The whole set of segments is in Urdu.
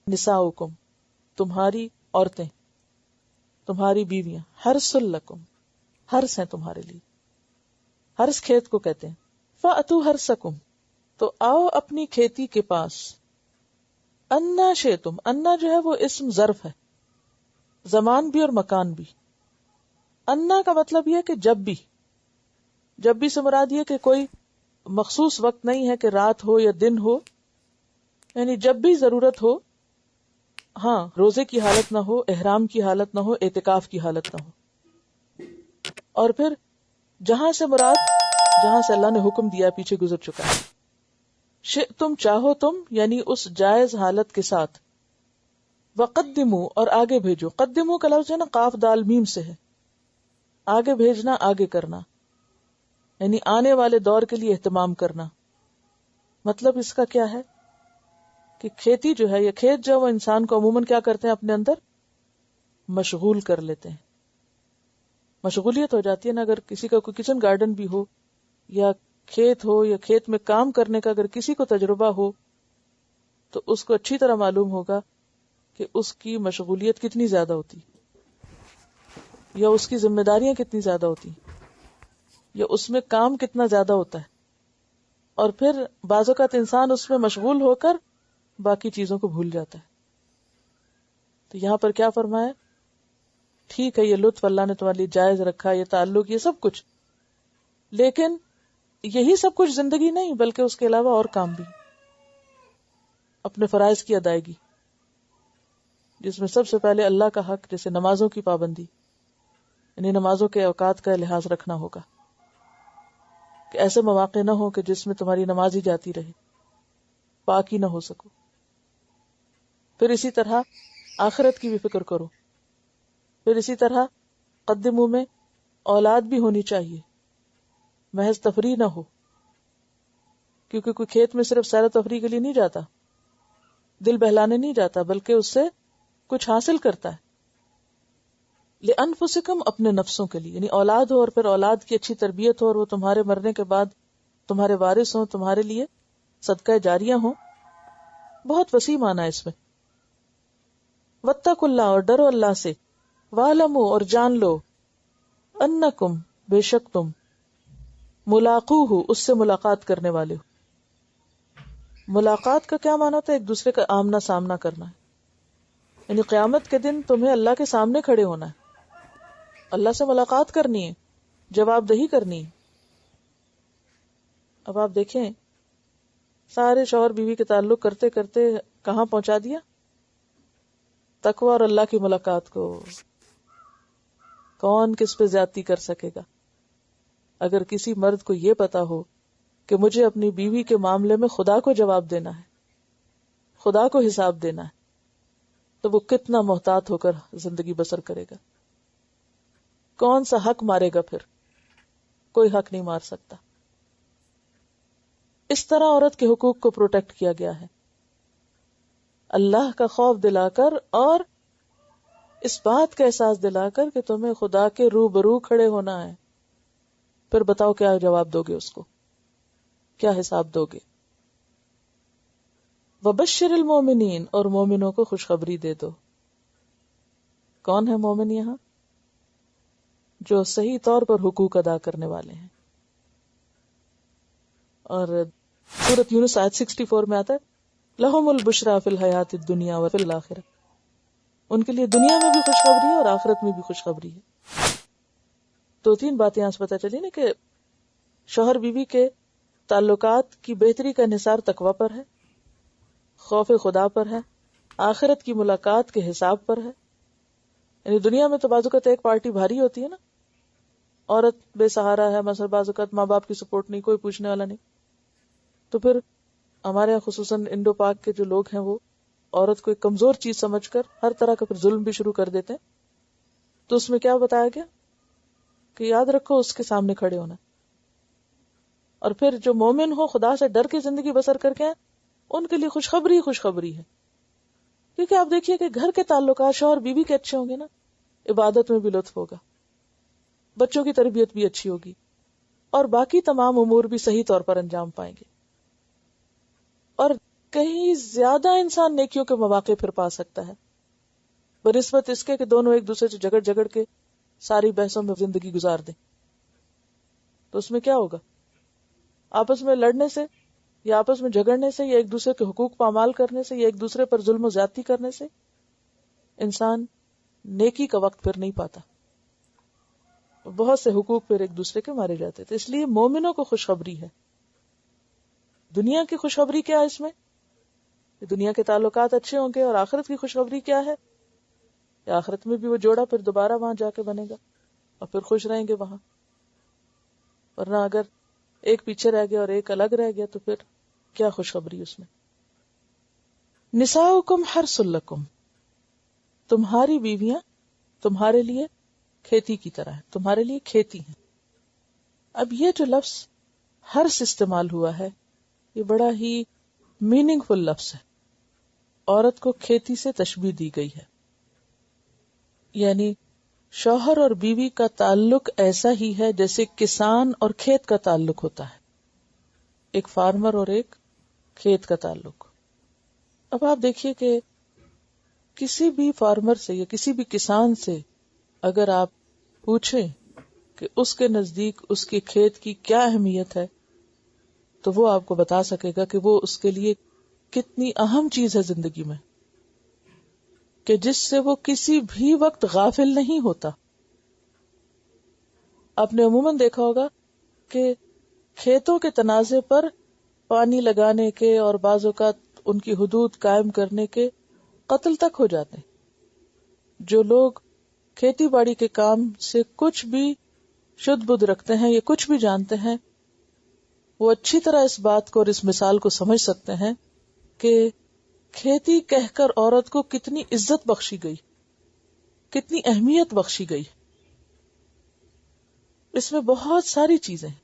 نساؤکم تمہاری عورتیں، تمہاری بیویاں، حرث لکم حرث ہیں تمہارے لیے، حرث کھیت کو کہتے ہیں، فأتوا حرثکم تو آؤ اپنی کھیتی کے پاس، انا شئتم، انا جو ہے وہ اسم ظرف ہے، زمان بھی اور مکان بھی، انا کا مطلب یہ ہے کہ جب بھی سے مراد یہ کہ کوئی مخصوص وقت نہیں ہے کہ رات ہو یا دن ہو، یعنی جب بھی ضرورت ہو، ہاں روزے کی حالت نہ ہو، احرام کی حالت نہ ہو، اعتکاف کی حالت نہ ہو، اور پھر جہاں سے مراد جہاں سے اللہ نے حکم دیا پیچھے گزر چکا ہے، تم چاہو تم یعنی اس جائز حالت کے ساتھ، وقدمو اور آگے بھیجو، قدمو کا لفظ ہے نا قاف دال میم سے ہے، آگے بھیجنا، آگے کرنا، یعنی آنے والے دور کے لیے اہتمام کرنا۔ مطلب اس کا کیا ہے کہ کھیتی جو ہے، یہ کھیت جو وہ انسان کو عموماً کیا کرتے ہیں، اپنے اندر مشغول کر لیتے ہیں، مشغولیت ہو جاتی ہے نا۔ اگر کسی کا کوئی کچن گارڈن بھی ہو یا کھیت ہو یا کھیت میں کام کرنے کا اگر کسی کو تجربہ ہو تو اس کو اچھی طرح معلوم ہوگا کہ اس کی مشغولیت کتنی زیادہ ہوتی یا اس کی ذمہ داریاں کتنی زیادہ ہوتی یا اس میں کام کتنا زیادہ ہوتا ہے، اور پھر بعض اوقات انسان اس میں مشغول ہو کر باقی چیزوں کو بھول جاتا ہے۔ تو یہاں پر کیا فرمایا، ٹھیک ہے یہ لطف اللہ نے تمہارے لیے جائز رکھا، یہ تعلق، یہ سب کچھ، لیکن یہی سب کچھ زندگی نہیں بلکہ اس کے علاوہ اور کام بھی، اپنے فرائض کی ادائیگی، جس میں سب سے پہلے اللہ کا حق، جیسے نمازوں کی پابندی، یعنی نمازوں کے اوقات کا لحاظ رکھنا ہوگا کہ ایسے مواقع نہ ہو کہ جس میں تمہاری نماز ہی جاتی رہے، پاک ہی نہ ہو سکو۔ پھر اسی طرح آخرت کی بھی فکر کرو، پھر اسی طرح قدموں میں اولاد بھی ہونی چاہیے، محض تفریح نہ ہو، کیونکہ کوئی کھیت میں صرف سیر و تفریح کے لیے نہیں جاتا، دل بہلانے نہیں جاتا، بلکہ اس سے کچھ حاصل کرتا ہے۔ لِأَنفُسِكُمْ اپنے نفسوں کے لیے، یعنی اولاد ہو اور پھر اولاد کی اچھی تربیت ہو اور وہ تمہارے مرنے کے بعد تمہارے وارث ہوں، تمہارے لیے صدقہ جاریہ ہوں، بہت وسیع معنی ہے اس میں۔ وَاتَّقُوا اللَّهَ اور ڈرو اللہ سے، وَاعْلَمُوا اور جان لو، أَنَّكُمْ بے شک تم، ملاقوہ اس سے ملاقات کرنے والے ہو۔ ملاقات کا کیا معنی ہوتا ہے؟ ایک دوسرے کا آمنا سامنا کرنا ہے، یعنی قیامت کے دن تمہیں اللہ کے سامنے کھڑے ہونا ہے، اللہ سے ملاقات کرنی ہے، جواب دہی کرنی ہے۔ اب آپ دیکھیں سارے شوہر بیوی کے تعلق کرتے کرتے کہاں پہنچا دیا؟ تقوی اور اللہ کی ملاقات کو۔ کون کس پہ زیادتی کر سکے گا؟ اگر کسی مرد کو یہ پتا ہو کہ مجھے اپنی بیوی کے معاملے میں خدا کو جواب دینا ہے، خدا کو حساب دینا ہے، تو وہ کتنا محتاط ہو کر زندگی بسر کرے گا؟ کون سا حق مارے گا؟ پھر کوئی حق نہیں مار سکتا۔ اس طرح عورت کے حقوق کو پروٹیکٹ کیا گیا ہے، اللہ کا خوف دلا کر اور اس بات کا احساس دلا کر کہ تمہیں خدا کے روبرو کھڑے ہونا ہے۔ پھر بتاؤ کیا جواب دو گے اس کو، کیا حساب دو گے؟ وبشر المومنین اور مومنوں کو خوشخبری دے دو۔ کون ہے مومن یہاں؟ جو صحیح طور پر حقوق ادا کرنے والے ہیں۔ اور سورۃ یونس آیت 64 میں آتا ہے لہم البشری فی الحیات الدنیا وفی الآخرہ، ان کے لیے دنیا میں بھی خوشخبری ہے اور آخرت میں بھی خوشخبری ہے۔ دو تین باتیں یہاں سے پتہ چلی نا کہ شوہر بیوی کے تعلقات کی بہتری کا انحصار تقوی پر ہے، خوف خدا پر ہے، آخرت کی ملاقات کے حساب پر ہے۔ یعنی دنیا میں تو بعض اوقات ایک پارٹی بھاری ہوتی ہے نا، عورت بے سہارا ہے، مثلا بعض اوقات ماں باپ کی سپورٹ نہیں، کوئی پوچھنے والا نہیں، تو پھر ہمارے یہاں خصوصاً انڈو پاک کے جو لوگ ہیں وہ عورت کو ایک کمزور چیز سمجھ کر ہر طرح کا پھر ظلم بھی شروع کر دیتے ہیں۔ تو اس میں کیا بتایا گیا کہ یاد رکھو اس کے سامنے کھڑے ہونا، اور پھر جو مومن ہو خدا سے ڈر کے زندگی بسر کر کے ان کے لیے خوشخبری ہی خوشخبری ہے۔ کیونکہ آپ دیکھیے کہ گھر کے تعلقات شوہر بیوی کے اچھے ہوں گے نا، عبادت میں بھی لطف ہوگا، بچوں کی تربیت بھی اچھی ہوگی، اور باقی تمام امور بھی صحیح طور پر انجام پائیں گے۔ اور کہیں زیادہ انسان نیکیوں کے مواقع پھر پا سکتا ہے بنسبت اس کے کہ دونوں ایک دوسرے سے جھگڑ کے ساری بحثوں میں زندگی گزار دیں. تو اس میں کیا ہوگا؟ آپس میں لڑنے سے یا آپس میں جھگڑنے سے یا ایک دوسرے کے حقوق پامال کرنے سے یا ایک دوسرے پر ظلم و زیادتی کرنے سے انسان نیکی کا وقت پھر نہیں پاتا. بہت سے حقوق پھر ایک دوسرے کے مارے جاتے. تو اس لیے مومنوں کو خوشخبری ہے. دنیا کی خوشخبری کیا ہے اس میں؟ دنیا کے تعلقات اچھے ہوں گے. اور آخرت کی خوشخبری کیا ہے؟ کہ آخرت میں بھی وہ جوڑا پھر دوبارہ وہاں جا کے بنے گا اور پھر خوش رہیں گے وہاں. ورنہ اگر ایک پیچھے رہ گیا اور ایک الگ رہ گیا تو پھر کیا خوشخبری اس میں. نساؤکم حرث لکم، تمہاری بیویاں تمہارے لیے کھیتی کی طرح ہے، تمہارے لیے کھیتی ہیں. اب یہ جو لفظ حرث استعمال ہوا ہے یہ بڑا ہی میننگ فل لفظ ہے. عورت کو کھیتی سے تشبیہ دی گئی ہے. یعنی شوہر اور بیوی کا تعلق ایسا ہی ہے جیسے کسان اور کھیت کا تعلق ہوتا ہے، ایک فارمر اور ایک کھیت کا تعلق. اب آپ دیکھیے کہ کسی بھی فارمر سے یا کسی بھی کسان سے اگر آپ پوچھیں کہ اس کے نزدیک اس کے کھیت کی کیا اہمیت ہے تو وہ آپ کو بتا سکے گا کہ وہ اس کے لیے کتنی اہم چیز ہے زندگی میں، کہ جس سے وہ کسی بھی وقت غافل نہیں ہوتا. آپ نے عموماً دیکھا ہوگا کہ کھیتوں کے تنازع پر پانی لگانے کے اور بعض اوقات ان کی حدود قائم کرنے کے قتل تک ہو جاتے ہیں. جو لوگ کھیتی باڑی کے کام سے کچھ بھی شد بدھ رکھتے ہیں یا کچھ بھی جانتے ہیں وہ اچھی طرح اس بات کو اور اس مثال کو سمجھ سکتے ہیں کہ کھیتی کہہ کر عورت کو کتنی عزت بخشی گئی، کتنی اہمیت بخشی گئی. اس میں بہت ساری چیزیں ہیں.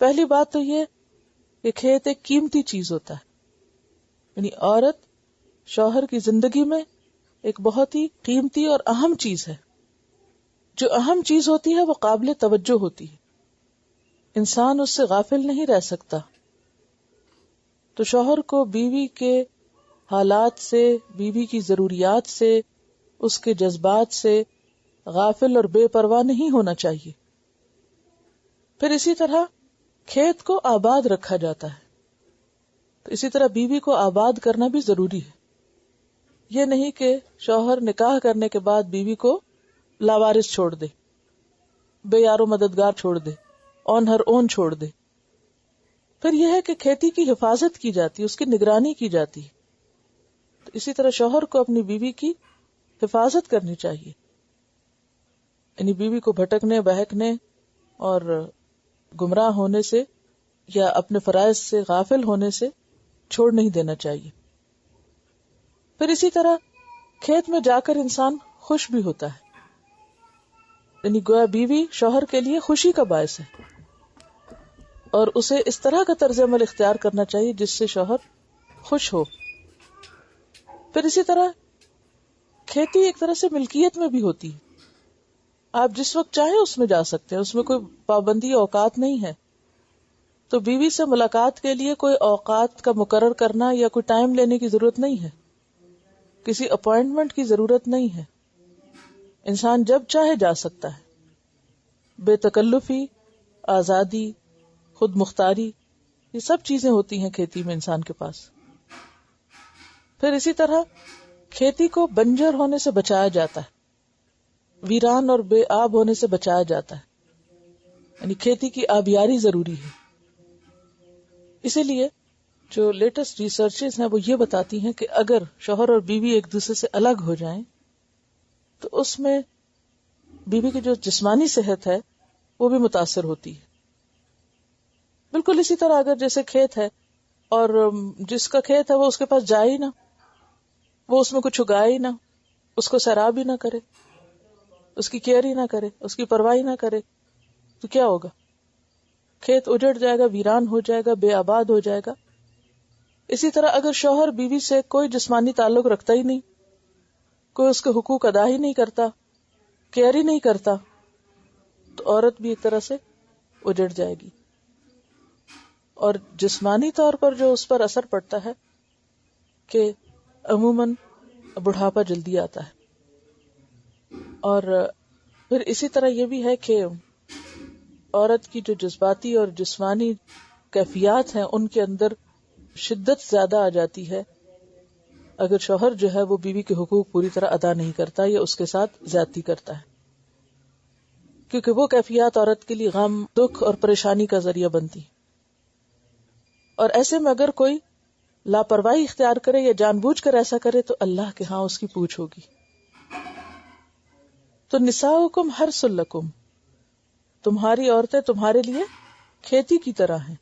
پہلی بات تو یہ کہ کھیت ایک قیمتی چیز ہوتا ہے. یعنی عورت شوہر کی زندگی میں ایک بہت ہی قیمتی اور اہم چیز ہے. جو اہم چیز ہوتی ہے وہ قابل توجہ ہوتی ہے، انسان اس سے غافل نہیں رہ سکتا. تو شوہر کو بیوی کے حالات سے، بیوی کی ضروریات سے، اس کے جذبات سے غافل اور بے پرواہ نہیں ہونا چاہیے. پھر اسی طرح کھیت کو آباد رکھا جاتا ہے تو اسی طرح بیوی کو آباد کرنا بھی ضروری ہے. یہ نہیں کہ شوہر نکاح کرنے کے بعد بیوی کو لاوارث چھوڑ دے، بے یار و مددگار چھوڑ دے، اون ہر اون چھوڑ دے. پھر یہ ہے کہ کھیتی کی حفاظت کی جاتی، اس کی نگرانی کی جاتی. تو اسی طرح شوہر کو اپنی بیوی کی حفاظت کرنی چاہیے. یعنی بیوی کو بھٹکنے، بہکنے اور گمراہ ہونے سے یا اپنے فرائض سے غافل ہونے سے چھوڑ نہیں دینا چاہیے. پھر اسی طرح کھیت میں جا کر انسان خوش بھی ہوتا ہے. یعنی گویا بیوی شوہر کے لیے خوشی کا باعث ہے اور اسے اس طرح کا طرز عمل اختیار کرنا چاہیے جس سے شوہر خوش ہو. پھر اسی طرح کھیتی ایک طرح سے ملکیت میں بھی ہوتی ہے. آپ جس وقت چاہیں اس میں جا سکتے ہیں، اس میں کوئی پابندی اوقات نہیں ہے. تو بیوی سے ملاقات کے لیے کوئی اوقات کا مقرر کرنا یا کوئی ٹائم لینے کی ضرورت نہیں ہے، کسی اپوائنٹمنٹ کی ضرورت نہیں ہے. انسان جب چاہے جا سکتا ہے. بے تکلفی، آزادی، خود مختاری، یہ سب چیزیں ہوتی ہیں کھیتی میں انسان کے پاس. پھر اسی طرح کھیتی کو بنجر ہونے سے بچایا جاتا ہے، ویران اور بے آب ہونے سے بچایا جاتا ہے. یعنی کھیتی کی آبیاری ضروری ہے. اسی لیے جو لیٹسٹ ریسرچز ہیں وہ یہ بتاتی ہیں کہ اگر شوہر اور بیوی ایک دوسرے سے الگ ہو جائیں تو اس میں بیوی کی جو جسمانی صحت ہے وہ بھی متاثر ہوتی ہے. بالکل اسی طرح اگر جیسے کھیت ہے اور جس کا کھیت ہے وہ اس کے پاس جائے ہی نہ، وہ اس میں کچھ اگائے ہی نہ، اس کو سیراب ہی نہ کرے، اس کی کیئر ہی نہ کرے، اس کی پرواہ ہی نہ کرے، تو کیا ہوگا؟ کھیت اجڑ جائے گا، ویران ہو جائے گا، بے آباد ہو جائے گا. اسی طرح اگر شوہر بیوی سے کوئی جسمانی تعلق رکھتا ہی نہیں، کوئی اس کے حقوق ادا ہی نہیں کرتا، کیئر ہی نہیں کرتا، تو عورت بھی ایک طرح سے اجڑ جائے گی. اور جسمانی طور پر جو اس پر اثر پڑتا ہے کہ عموماً بڑھاپا جلدی آتا ہے، اور پھر اسی طرح یہ بھی ہے کہ عورت کی جو جذباتی اور جسمانی کیفیات ہیں ان کے اندر شدت زیادہ آ جاتی ہے اگر شوہر جو ہے وہ بیوی کے حقوق پوری طرح ادا نہیں کرتا یا اس کے ساتھ زیادتی کرتا ہے، کیونکہ وہ کیفیات عورت کے لیے غم، دکھ اور پریشانی کا ذریعہ بنتی، اور ایسے میں اگر کوئی لاپرواہی اختیار کرے یا جان بوجھ کر ایسا کرے تو اللہ کے ہاں اس کی پوچھ ہوگی۔ تو نساؤکم حرث لکم، تمہاری عورتیں تمہارے لیے کھیتی کی طرح ہیں۔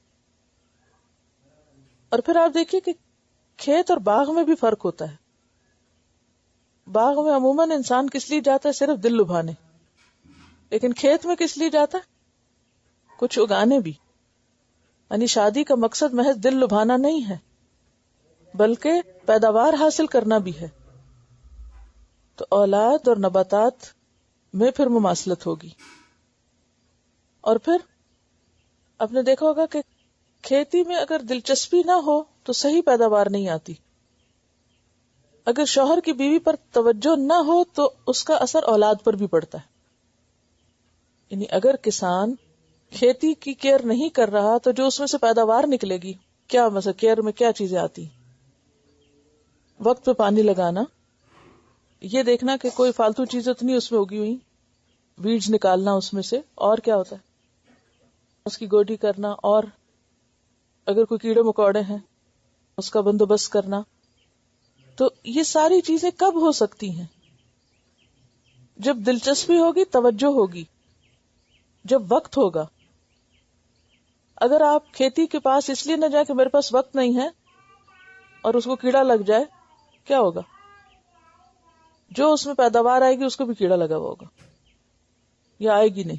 اور پھر آپ دیکھیے کہ کھیت اور باغ میں بھی فرق ہوتا ہے۔ باغ میں عموماً انسان کس لیے جاتا ہے؟ صرف دل لبھانے، لیکن کھیت میں کس لیے جاتا ہے؟ کچھ اگانے بھی، یعنی شادی کا مقصد محض دل لبھانا نہیں ہے بلکہ پیداوار حاصل کرنا بھی ہے۔ تو اولاد اور نباتات میں پھر مماثلت ہوگی۔ اور پھر آپ نے دیکھا ہوگا کہ کھیتی میں اگر دلچسپی نہ ہو تو صحیح پیداوار نہیں آتی۔ اگر شوہر کی بیوی پر توجہ نہ ہو تو اس کا اثر اولاد پر بھی پڑتا ہے۔ یعنی اگر کسان کھیتی کی کیئر نہیں کر رہا تو جو اس میں سے پیداوار نکلے گی، کیا مثلا کیئر میں کیا چیزیں آتی؟ وقت پہ پانی لگانا، یہ دیکھنا کہ کوئی فالتو چیزیں تو نہیں اس میں اگی ہوئی، ویڈز نکالنا اس میں سے، اور کیا ہوتا ہے اس کی گوڈی کرنا، اور اگر کوئی کیڑے مکوڑے ہیں اس کا بندوبست کرنا۔ تو یہ ساری چیزیں کب ہو سکتی ہیں؟ جب دلچسپی ہوگی، توجہ ہوگی، جب وقت ہوگا۔ اگر آپ کھیتی کے پاس اس لیے نہ جائیں کہ میرے پاس وقت نہیں ہے اور اس کو کیڑا لگ جائے، کیا ہوگا؟ جو اس میں پیداوار آئے گی اس کو بھی کیڑا لگا ہوا ہوگا یا آئے گی نہیں۔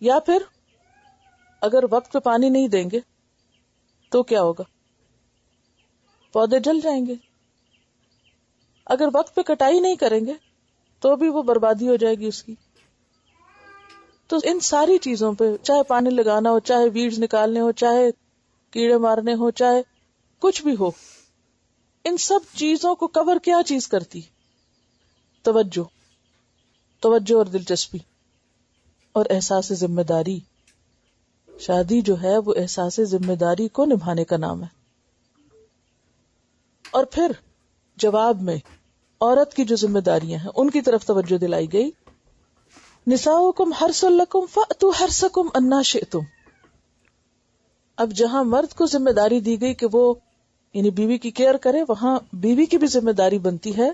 یا پھر اگر وقت پہ پانی نہیں دیں گے تو کیا ہوگا؟ پودے جل جائیں گے۔ اگر وقت پہ کٹائی نہیں کریں گے تو بھی وہ بربادی ہو جائے گی اس کی۔ تو ان ساری چیزوں پہ، چاہے پانی لگانا ہو، چاہے ویڈز نکالنے ہو، چاہے کیڑے مارنے ہو، چاہے کچھ بھی ہو، ان سب چیزوں کو کور کیا چیز کرتی؟ توجہ اور دلچسپی اور احساس ذمہ داری۔ شادی جو ہے وہ احساس ذمہ داری کو نبھانے کا نام ہے۔ اور پھر جواب میں عورت کی جو ذمہ داریاں ہیں ان کی طرف توجہ دلائی گئی۔ نساؤکم حرث لکم فأتوا حرثکم انا شئتم۔ اب جہاں مرد کو ذمہ داری دی گئی کہ وہ یعنی بیوی کی کیئر کرے، وہاں بیوی کی بھی ذمہ داری بنتی ہے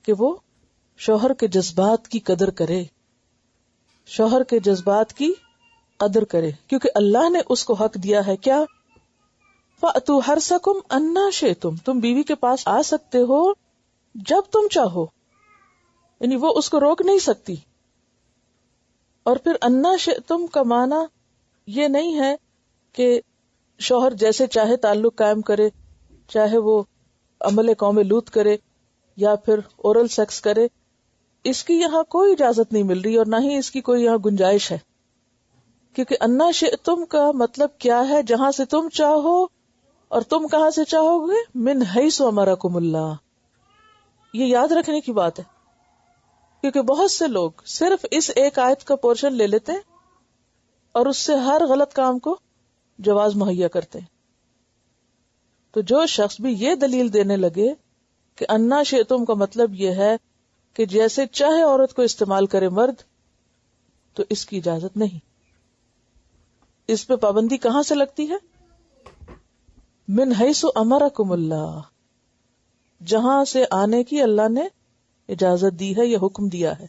کہ وہ شوہر کے جذبات کی قدر کرے، شوہر کے جذبات کی قدر کرے، کیونکہ اللہ نے اس کو حق دیا ہے کیا؟ فأتوا حرثکم انا شئتم، تم بیوی کے پاس آ سکتے ہو جب تم چاہو، یعنی وہ اس کو روک نہیں سکتی۔ اور پھر انا شئتم کا معنی یہ نہیں ہے کہ شوہر جیسے چاہے تعلق قائم کرے، چاہے وہ عمل قوم لوط کرے یا پھر اورل سیکس کرے، اس کی یہاں کوئی اجازت نہیں مل رہی اور نہ ہی اس کی کوئی یہاں گنجائش ہے، کیونکہ انا شئتم کا مطلب کیا ہے؟ جہاں سے تم چاہو، اور تم کہاں سے چاہو گے؟ من حیث امرکم اللہ۔ یہ یاد رکھنے کی بات ہے، کیونکہ بہت سے لوگ صرف اس ایک آیت کا پورشن لے لیتے ہیں اور اس سے ہر غلط کام کو جواز مہیا کرتے ہیں۔ تو جو شخص بھی یہ دلیل دینے لگے کہ انا شئتم کا مطلب یہ ہے کہ جیسے چاہے عورت کو استعمال کرے مرد، تو اس کی اجازت نہیں۔ اس پہ پابندی کہاں سے لگتی ہے؟ من حیث امرکم اللہ، جہاں سے آنے کی اللہ نے اجازت دی ہے یا حکم دیا ہے۔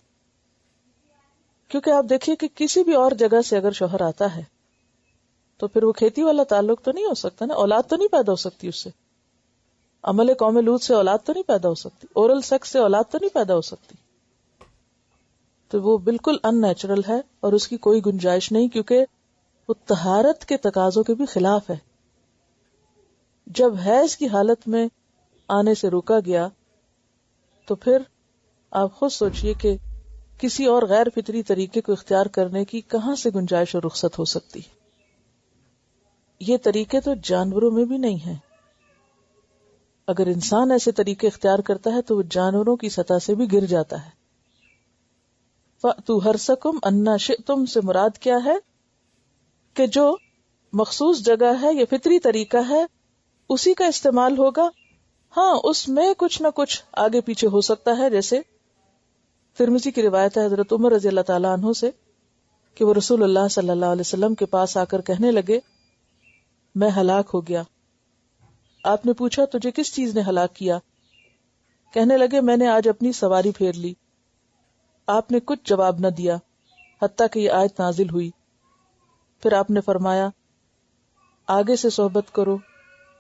کیونکہ آپ دیکھیے کہ کسی بھی اور جگہ سے اگر شوہر آتا ہے تو پھر وہ کھیتی والا تعلق تو نہیں ہو سکتا نا، اولاد تو نہیں پیدا ہو سکتی اس سے، عمل قوم لوط سے اولاد تو نہیں پیدا ہو سکتی، اورل سیکس سے اولاد تو نہیں پیدا ہو سکتی۔ تو وہ بالکل ان نیچرل ہے اور اس کی کوئی گنجائش نہیں، کیونکہ وہ طہارت کے تقاضوں کے بھی خلاف ہے۔ جب حیض کی حالت میں آنے سے روکا گیا تو پھر آپ خود سوچئے کہ کسی اور غیر فطری طریقے کو اختیار کرنے کی کہاں سے گنجائش اور رخصت ہو سکتی۔ یہ طریقے تو جانوروں میں بھی نہیں ہیں. اگر انسان ایسے طریقے اختیار کرتا ہے تو وہ جانوروں کی سطح سے بھی گر جاتا ہے. فَأْتُوا حَرْثَكُمْ أَنَّا شِئْتُمْ سے مراد کیا ہے کہ جو مخصوص جگہ ہے یہ فطری طریقہ ہے اسی کا استعمال ہوگا. ہاں اس میں کچھ نہ کچھ آگے پیچھے ہو سکتا ہے، جیسے ترمذی کی روایت ہے حضرت عمر رضی اللہ تعالیٰ عنہ سے کہ وہ رسول اللہ صلی اللہ علیہ وسلم کے پاس آ کر کہنے لگے میں ہلاک ہو گیا. آپ نے پوچھا تجھے کس چیز نے ہلاک کیا؟ کہنے لگے میں نے آج اپنی سواری پھیر لی. آپ نے کچھ جواب نہ دیا حتیٰ کہ یہ آیت نازل ہوئی. پھر آپ نے فرمایا آگے سے صحبت کرو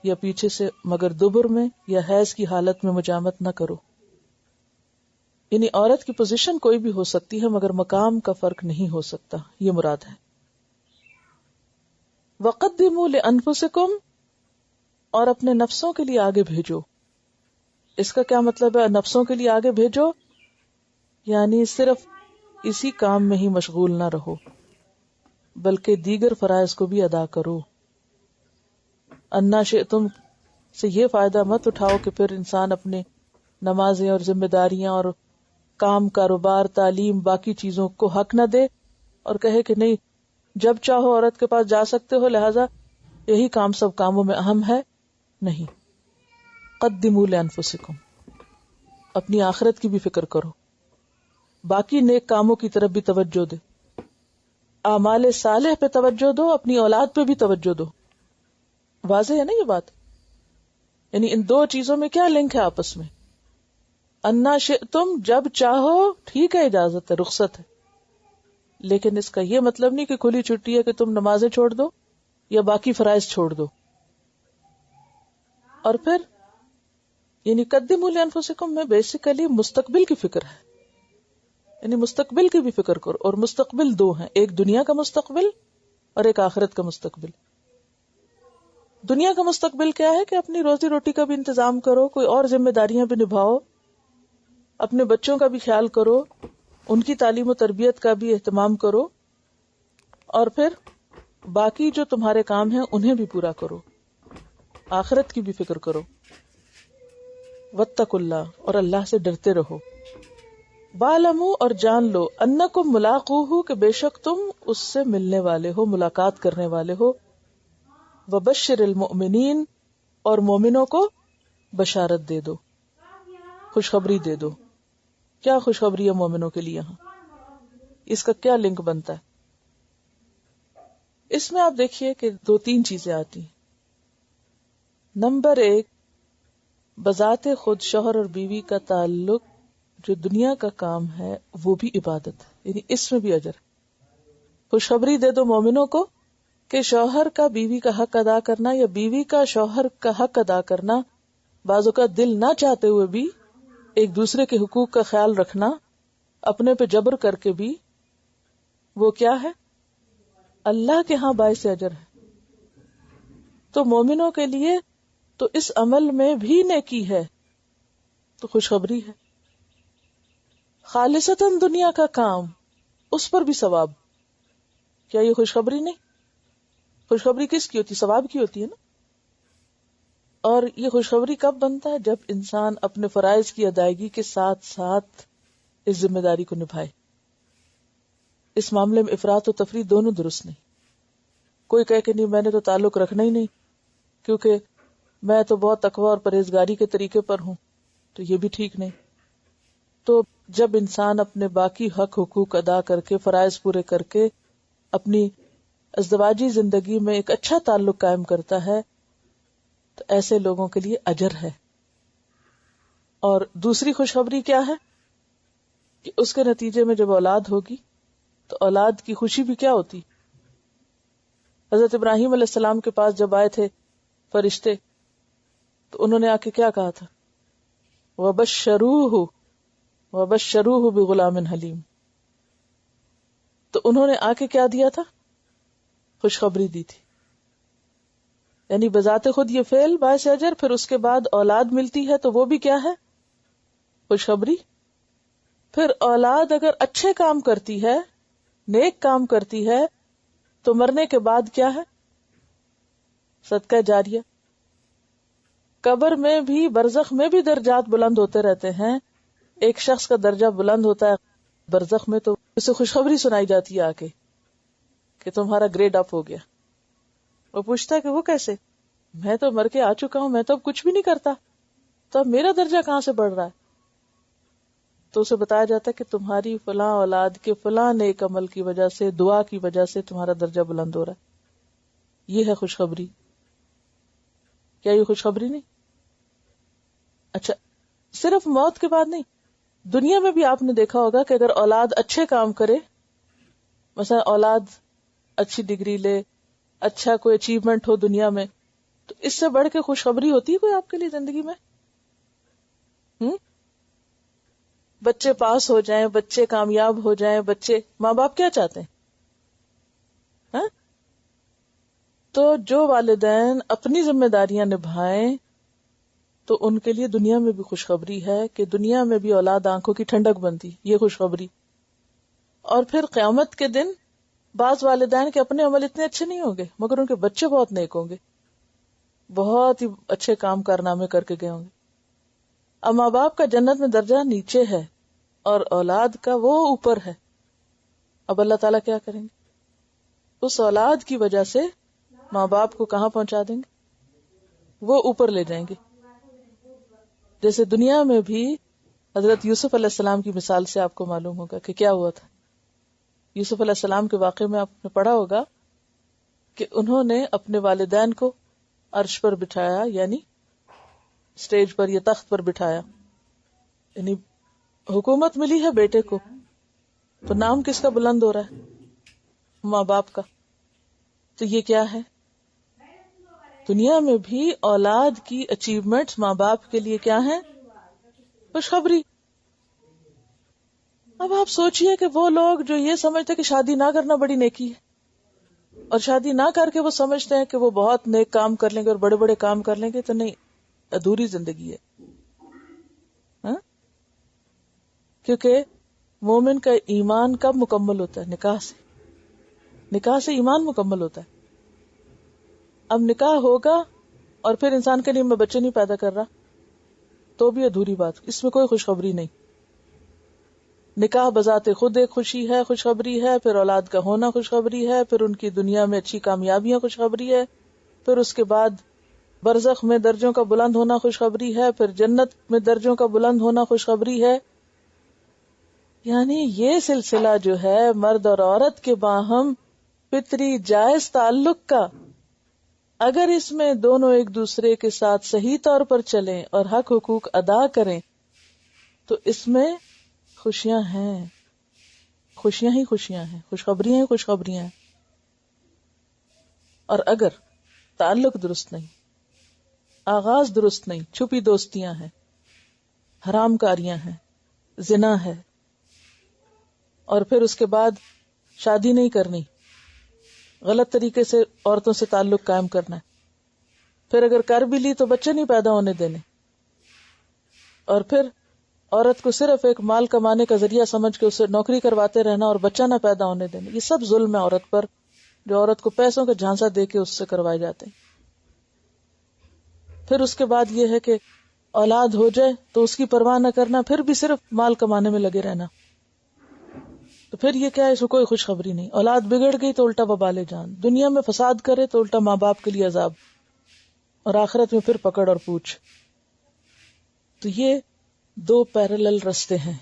یا پیچھے سے، مگر دبر میں یا حیض کی حالت میں مجامت نہ کرو. یعنی عورت کی پوزیشن کوئی بھی ہو سکتی ہے مگر مقام کا فرق نہیں ہو سکتا، یہ مراد ہے. وَقَدِّمُوا لِأَنفُسِكُمْ اور اپنے نفسوں کے لیے آگے بھیجو. اس کا کیا مطلب ہے نفسوں کے لیے آگے بھیجو؟ یعنی صرف اسی کام میں ہی مشغول نہ رہو بلکہ دیگر فرائض کو بھی ادا کرو. انا شئتم سے یہ فائدہ مت اٹھاؤ کہ پھر انسان اپنے نمازیں اور ذمہ داریاں اور کام کاروبار تعلیم باقی چیزوں کو حق نہ دے اور کہے کہ نہیں جب چاہو عورت کے پاس جا سکتے ہو لہذا یہی کام سب کاموں میں اہم ہے. نہیں، قدموا لانفسکم، اپنی آخرت کی بھی فکر کرو، باقی نیک کاموں کی طرف بھی توجہ دے، اعمال صالح پہ توجہ دو، اپنی اولاد پہ بھی توجہ دو. واضح ہے نا یہ بات؟ یعنی ان دو چیزوں میں کیا لنک ہے آپس میں؟ انا شئتم جب چاہو ٹھیک ہے، اجازت ہے، رخصت ہے، لیکن اس کا یہ مطلب نہیں کہ کھلی چھٹی ہے کہ تم نمازیں چھوڑ دو یا باقی فرائض چھوڑ دو. اور پھر یعنی قدموا لانفسکم میں بیسیکلی مستقبل کی فکر ہے، یعنی مستقبل کی بھی فکر کرو. اور مستقبل دو ہیں، ایک دنیا کا مستقبل اور ایک آخرت کا مستقبل. دنیا کا مستقبل کیا ہے کہ اپنی روزی روٹی کا بھی انتظام کرو، کوئی اور ذمہ داریاں بھی نبھاؤ، اپنے بچوں کا بھی خیال کرو، ان کی تعلیم و تربیت کا بھی اہتمام کرو، اور پھر باقی جو تمہارے کام ہیں انہیں بھی پورا کرو، آخرت کی بھی فکر کرو. واتقوا اللہ اور اللہ سے ڈرتے رہو. وَاعْلَمُوا اور جان لو انکم ملاقوہ کہ بے شک تم اس سے ملنے والے ہو، ملاقات کرنے والے ہو. وبشر المؤمنین اور مومنوں کو بشارت دے دو، خوشخبری دے دو. کیا خوشخبری ہے مومنوں کے لیے یہاں؟ اس کا کیا لنک بنتا ہے؟ اس میں آپ دیکھیے کہ 2-3 چیزیں آتی ہیں. نمبر 1، بذات خود شوہر اور بیوی کا تعلق جو دنیا کا کام ہے وہ بھی عبادت ہے، یعنی اس میں بھی اجر. خوشخبری دے دو مومنوں کو کہ شوہر کا بیوی کا حق ادا کرنا یا بیوی کا شوہر کا حق ادا کرنا، بعضوں کا دل نہ چاہتے ہوئے بھی ایک دوسرے کے حقوق کا خیال رکھنا، اپنے پہ جبر کر کے بھی، وہ کیا ہے؟ اللہ کے ہاں باعث اجر ہے. تو مومنوں کے لیے تو اس عمل میں بھی نیکی ہے، تو خوشخبری ہے. خالصتاً دنیا کا کام، اس پر بھی ثواب. کیا یہ خوشخبری نہیں؟ خوشخبری کس کی ہوتی؟ ثواب کی ہوتی ہے نا. اور یہ خوشخبری کب بنتا ہے؟ جب انسان اپنے فرائض کی ادائیگی کے ساتھ ساتھ اس ذمہ داری کو نبھائے. اس معاملے میں افراط و تفریط دونوں درست نہیں. کوئی کہے کہ نہیں میں نے تو تعلق رکھنا ہی نہیں کیونکہ میں تو بہت تقوی اور پرہیزگاری کے طریقے پر ہوں، تو یہ بھی ٹھیک نہیں. تو جب انسان اپنے باقی حق حقوق ادا کر کے فرائض پورے کر کے اپنی ازدواجی زندگی میں ایک اچھا تعلق قائم کرتا ہے تو ایسے لوگوں کے لیے اجر ہے. اور دوسری خوشخبری کیا ہے کہ اس کے نتیجے میں جب اولاد ہوگی تو اولاد کی خوشی بھی کیا ہوتی. حضرت ابراہیم علیہ السلام کے پاس جب آئے تھے فرشتے تو انہوں نے آ کے کیا کہا تھا؟ وَبَشَّرُوهُ بِغُلَامٍ حَلِيمٍ. تو انہوں نے آ کے کیا دیا تھا؟ خوشخبری دی تھی. یعنی بذات خود یہ فعل باعث اجر، پھر اس کے بعد اولاد ملتی ہے تو وہ بھی کیا ہے؟ خوشخبری. پھر اولاد اگر اچھے کام کرتی ہے، نیک کام کرتی ہے، تو مرنے کے بعد کیا ہے؟ صدقہ جاریہ. قبر میں بھی برزخ میں بھی درجات بلند ہوتے رہتے ہیں. ایک شخص کا درجہ بلند ہوتا ہے برزخ میں تو اسے خوشخبری سنائی جاتی ہے آ کے کہ تمہارا گریڈ اپ ہو گیا. وہ پوچھتا ہے کہ وہ کیسے؟ میں تو مر کے آ چکا ہوں, میں تو اب کچھ بھی نہیں کرتا, تو اب میرا درجہ کہاں سے بڑھ رہا ہے؟ تو اسے بتایا جاتا ہے کہ تمہاری فلاں اولاد کے فلاں نیک عمل کی وجہ سے, دعا کی وجہ سے تمہارا درجہ بلند ہو رہا ہے. یہ ہے خوشخبری. کیا یہ خوشخبری نہیں؟ اچھا, صرف موت کے بعد نہیں, دنیا میں بھی آپ نے دیکھا ہوگا کہ اگر اولاد اچھے کام کرے, مثلا اولاد اچھی ڈگری لے, اچھا کوئی اچیومنٹ ہو دنیا میں, تو اس سے بڑھ کے خوشخبری ہوتی ہے کوئی آپ کے لیے زندگی میں؟ بچے پاس ہو جائیں, بچے کامیاب ہو جائیں, بچے, ماں باپ کیا چاہتے ہیں؟ تو جو والدین اپنی ذمہ داریاں نبھائیں تو ان کے لیے دنیا میں بھی خوشخبری ہے کہ دنیا میں بھی اولاد آنکھوں کی ٹھنڈک بنتی, یہ خوشخبری. اور پھر قیامت کے دن بعض والدین کے اپنے عمل اتنے اچھے نہیں ہوں گے مگر ان کے بچے بہت نیک ہوں گے, بہت ہی اچھے کام کارنامے کر کے گئے ہوں گے. اب ماں باپ کا جنت میں درجہ نیچے ہے اور اولاد کا وہ اوپر ہے. اب اللہ تعالیٰ کیا کریں گے؟ اس اولاد کی وجہ سے ماں باپ کو کہاں پہنچا دیں گے؟ وہ اوپر لے جائیں گے. جیسے دنیا میں بھی حضرت یوسف علیہ السلام کی مثال سے آپ کو معلوم ہوگا کہ کیا ہوا تھا. یوسف علیہ السلام کے واقعے میں آپ نے پڑھا ہوگا کہ انہوں نے اپنے والدین کو عرش پر بٹھایا, یعنی اسٹیج پر یا تخت پر بٹھایا, یعنی حکومت ملی ہے بیٹے کو, تو نام کس کا بلند ہو رہا ہے؟ ماں باپ کا. تو یہ کیا ہے؟ دنیا میں بھی اولاد کی اچیومنٹس ماں باپ کے لیے کیا ہیں؟ خوشخبری. اب آپ سوچئے کہ وہ لوگ جو یہ سمجھتے کہ شادی نہ کرنا بڑی نیکی ہے, اور شادی نہ کر کے وہ سمجھتے ہیں کہ وہ بہت نیک کام کر لیں گے اور بڑے بڑے کام کر لیں گے, تو نہیں, ادھوری زندگی ہے. کیونکہ مومن کا ایمان کب مکمل ہوتا ہے؟ نکاح سے. نکاح سے ایمان مکمل ہوتا ہے. اب نکاح ہوگا اور پھر انسان کے لیے میں بچے نہیں پیدا کر رہا, تو بھی ادھوری بات, اس میں کوئی خوشخبری نہیں. نکاح بذات خود ایک خوشی ہے, خوشخبری ہے, پھر اولاد کا ہونا خوشخبری ہے, پھر ان کی دنیا میں اچھی کامیابیاں خوشخبری ہے, پھر اس کے بعد برزخ میں درجوں کا بلند ہونا خوشخبری ہے, پھر جنت میں درجوں کا بلند ہونا خوشخبری ہے. یعنی یہ سلسلہ جو ہے مرد اور عورت کے باہم فطری جائز تعلق کا, اگر اس میں دونوں ایک دوسرے کے ساتھ صحیح طور پر چلیں اور حق حقوق ادا کریں تو اس میں خوشیاں ہیں, خوشیاں ہی خوشیاں ہیں, خوشخبریاں ہی خوشخبریاں ہیں. اور اگر تعلق درست نہیں, آغاز درست نہیں, چھپی دوستیاں ہیں, حرام کاریاں ہیں, زنا ہے, اور پھر اس کے بعد شادی نہیں کرنی, غلط طریقے سے عورتوں سے تعلق قائم کرنا ہے, پھر اگر کر بھی لی تو بچے نہیں پیدا ہونے دینے, اور پھر عورت کو صرف ایک مال کمانے کا ذریعہ سمجھ کے اسے نوکری کرواتے رہنا اور بچہ نہ پیدا ہونے دینے, یہ سب ظلم ہے عورت پر, جو عورت کو پیسوں کا جھانسا دے کے اس سے کروائے جاتے ہیں. پھر اس کے بعد یہ ہے کہ اولاد ہو جائے تو اس کی پرواہ نہ کرنا, پھر بھی صرف مال کمانے میں لگے رہنا. تو پھر یہ کیا ہے؟ اس کو کوئی خوشخبری نہیں. اولاد بگڑ گئی تو الٹا وبال جان, دنیا میں فساد کرے تو الٹا ماں باپ کے لیے عذاب, اور آخرت میں پھر پکڑ اور پوچھ. تو یہ دو پیرالل رستے ہیں,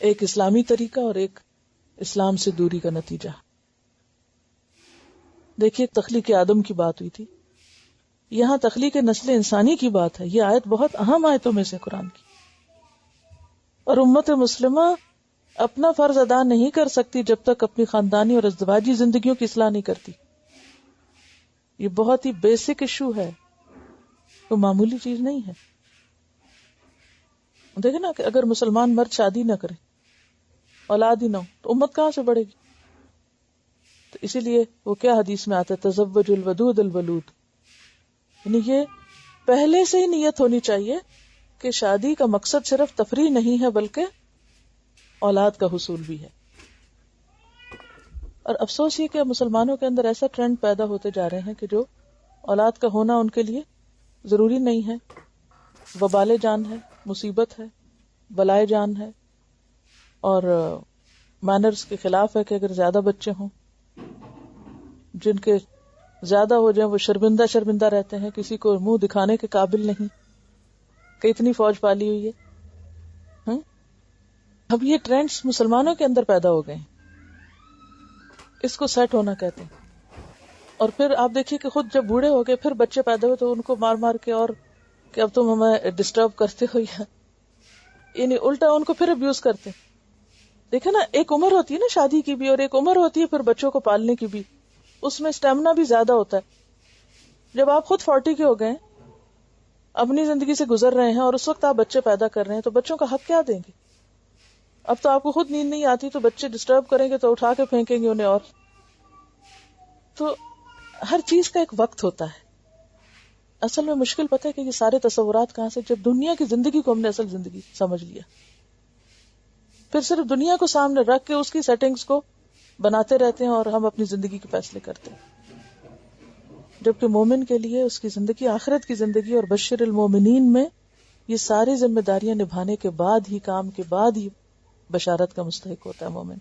ایک اسلامی طریقہ اور ایک اسلام سے دوری کا نتیجہ. دیکھیے تخلیق آدم کی بات ہوئی تھی, یہاں تخلیق نسل انسانی کی بات ہے. یہ آیت بہت اہم آیتوں میں سے قرآن کی, اور امت مسلمہ اپنا فرض ادا نہیں کر سکتی جب تک اپنی خاندانی اور ازدواجی زندگیوں کی اصلاح نہیں کرتی. یہ بہت ہی بیسک ایشو ہے, تو معمولی چیز نہیں ہے. دیکھیں نا کہ اگر مسلمان مرد شادی نہ کرے, اولاد ہی نہ ہو, تو امت کہاں سے بڑھے گی؟ تو اسی لیے وہ کیا حدیث میں آتا ہے, تزوج الودود الولود, یعنی یہ پہلے سے ہی نیت ہونی چاہیے کہ شادی کا مقصد صرف تفریح نہیں ہے بلکہ اولاد کا حصول بھی ہے. اور افسوس یہ کہ مسلمانوں کے اندر ایسا ٹرینڈ پیدا ہوتے جا رہے ہیں کہ جو اولاد کا ہونا ان کے لیے ضروری نہیں ہے، وبال جان ہے، مصیبت ہے، بلائے جان ہے، اور مینرز کے خلاف ہے کہ اگر زیادہ بچے ہوں، جن کے زیادہ ہو جائیں وہ شرمندہ رہتے ہیں، کسی کو منہ دکھانے کے قابل نہیں، کہ اتنی فوج پالی ہوئی ہے۔ اب یہ ٹرینڈز مسلمانوں کے اندر پیدا ہو گئے ہیں، اس کو سیٹ ہونا کہتے ہیں۔ اور پھر آپ دیکھیے کہ خود جب بوڑھے ہو گئے پھر بچے پیدا ہوئے تو ان کو مار مار کے اور کہ اب تم ہمیں ڈسٹرب کرتے ہو، یا یعنی الٹا ان کو پھر ابیوز کرتے ہیں۔ دیکھیں نا، ایک عمر ہوتی ہے نا شادی کی بھی، اور ایک عمر ہوتی ہے پھر بچوں کو پالنے کی بھی، اس میں اسٹیمنا بھی زیادہ ہوتا ہے۔ جب آپ خود 40 کے ہو گئے، اپنی زندگی سے گزر رہے ہیں اور اس وقت آپ بچے پیدا کر رہے ہیں، تو بچوں کا حق کیا دیں گے؟ اب تو آپ کو خود نیند نہیں آتی، تو بچے ڈسٹرب کریں گے تو اٹھا کے پھینکیں گے انہیں۔ اور تو ہر چیز کا ایک وقت ہوتا ہے۔ اصل میں مشکل پتہ ہے کہ یہ سارے تصورات کہاں سے، جب دنیا کی زندگی کو ہم نے اصل زندگی سمجھ لیا، پھر صرف دنیا کو سامنے رکھ کے اس کی سیٹنگز کو بناتے رہتے ہیں اور ہم اپنی زندگی کے فیصلے کرتے ہیں۔ جبکہ مومن کے لیے اس کی زندگی آخرت کی زندگی اور بشر المومنین میں یہ ساری ذمہ داریاں نبھانے کے بعد ہی، کام کے بعد ہی بشارت کا مستحق ہوتا ہے مومن۔